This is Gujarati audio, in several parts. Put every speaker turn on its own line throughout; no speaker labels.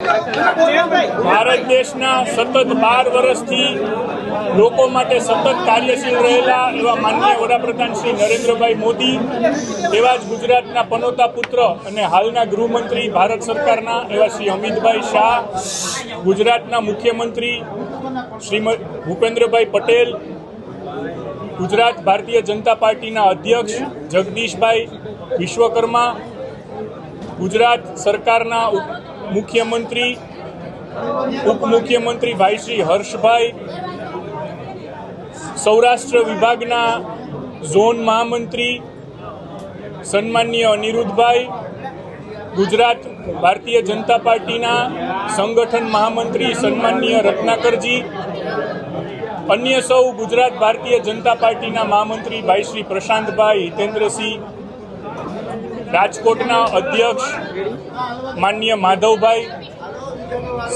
ભારત દેશના સતત 12 વર્ષથી લોકો માટે સતત કાર્યશીલ રહેલા એવા માનનીય વડાપ્રધાન શ્રી નરેન્દ્રભાઈ મોદી, એવા જ ગુજરાતના પનોતા પુત્ર અને હાલના ગૃહમંત્રી ભારત સરકારના એવા શ્રી અમિતભાઈ શાહ, ગુજરાતના મુખ્યમંત્રી શ્રી ભૂપેન્દ્રભાઈ પટેલ, ગુજરાત ભારતીય જનતા પાર્ટીના અધ્યક્ષ જગદીશભાઈ વિશ્વકર્મા, ગુજરાત સરકારના મુખ્યમંત્રી ઉપમુખ્યમંત્રી ભાઈ શ્રી હર્ષભાઈ, સૌરાષ્ટ્ર વિભાગના ઝોન મહામંત્રી સન્માનીય અનિરુદ્ધભાઈ, ગુજરાત ભારતીય જનતા પાર્ટીના સંગઠન મહામંત્રી સન્માનીય રત્નાકરજી, અન્ય સૌ ગુજરાત ભારતીય જનતા પાર્ટીના મહામંત્રી ભાઈ શ્રી પ્રશાંતભાઈ, હિતેન્દ્રસિંહ, રાજકોટના અધ્યક્ષ માનનીય માધવભાઈ,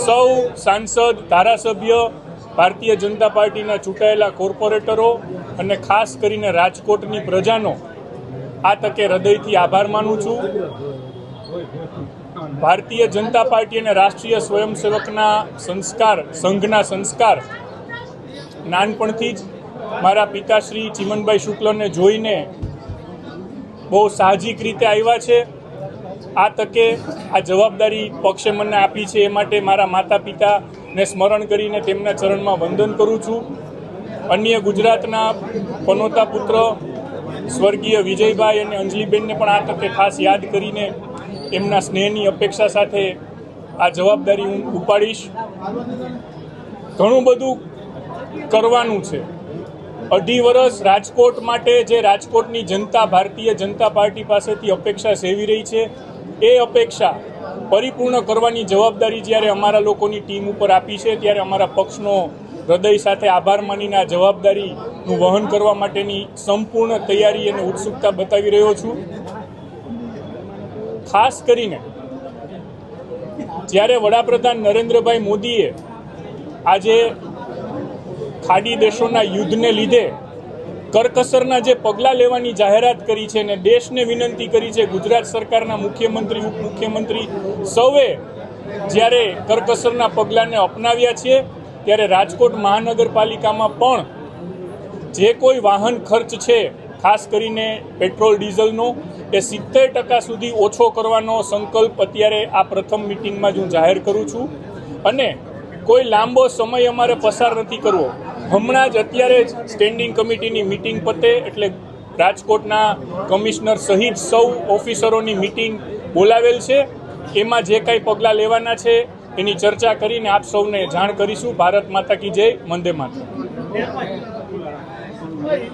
સૌ સાંસદ, ધારાસભ્ય, ભારતીય જનતા પાર્ટીના ચૂંટાયેલા કોર્પોરેટરો અને ખાસ કરીને રાજકોટની પ્રજાનો આ તકે હૃદયથી આભાર માનું છું. ભારતીય જનતા પાર્ટી અને રાષ્ટ્રીય સ્વયંસેવકના સંઘના સંસ્કાર નાનપણથી જ મારા પિતાશ્રી ચિમનભાઈ શુક્લને જોઈને બહુ સાહજિક રીતે આવ્યા છે. આ તકે આ જવાબદારી પક્ષે મને આપી છે એ માટે મારા માતા પિતાને સ્મરણ કરીને તેમના ચરણમાં વંદન કરું છું. અન્ય ગુજરાતના પનોતા પુત્ર સ્વર્ગીય વિજયભાઈ અને અંજલિબેનને પણ આ તકે ખાસ યાદ કરીને એમના સ્નેહની અપેક્ષા સાથે આ જવાબદારી હું ઉપાડીશ. ઘણું બધું કરવાનું છે. 2.5 વર્ષ રાજકોટ માટે જે રાજકોટની જનતા ભારતીય જનતા પાર્ટી પાસેથી અપેક્ષા સેવી રહી છે, એ અપેક્ષા પરિપૂર્ણ કરવાની જવાબદારી જ્યારે અમારા લોકોની ટીમ ઉપર આપી છે, ત્યારે અમારા પક્ષનો હૃદય સાથે આભાર માનીને આ જવાબદારીનું વહન કરવા માટેની સંપૂર્ણ તૈયારી અને ઉત્સુકતા બતાવી રહ્યો છું. ખાસ કરીને જ્યારે વડાપ્રધાન નરેન્દ્રભાઈ મોદીએ આજે ખાડી દેશોના યુદ્ધને લીધે કરકસરના જે પગલાં લેવાની જાહેરાત કરી છે અને દેશને વિનંતી કરી છે, ગુજરાત સરકારના મુખ્યમંત્રી ઉપમુખ્યમંત્રી સૌએ જ્યારે કરકસરના પગલાંને અપનાવ્યા છે, ત્યારે રાજકોટ મહાનગરપાલિકામાં પણ જે કોઈ વાહન ખર્ચ છે, ખાસ કરીને પેટ્રોલ ડીઝલનો, એ 70% સુધી ઓછો કરવાનો સંકલ્પ અત્યારે આ પ્રથમ મિટિંગમાં જ હું જાહેર કરું છું. અને કોઈ લાંબો સમય અમારે પસાર નથી કરવો. હમણાં જ અત્યારે જ સ્ટેન્ડિંગ કમિટીની મિટિંગ પતે એટલે રાજકોટના કમિશનર સહિત સૌ ઓફિસરોની મિટિંગ બોલાવેલ છે. એમાં જે કાંઈ પગલાં લેવાના છે એની ચર્ચા કરીને આપ સૌને જાણ કરીશું. ભારત માતા કી જય, વંદે માતરમ.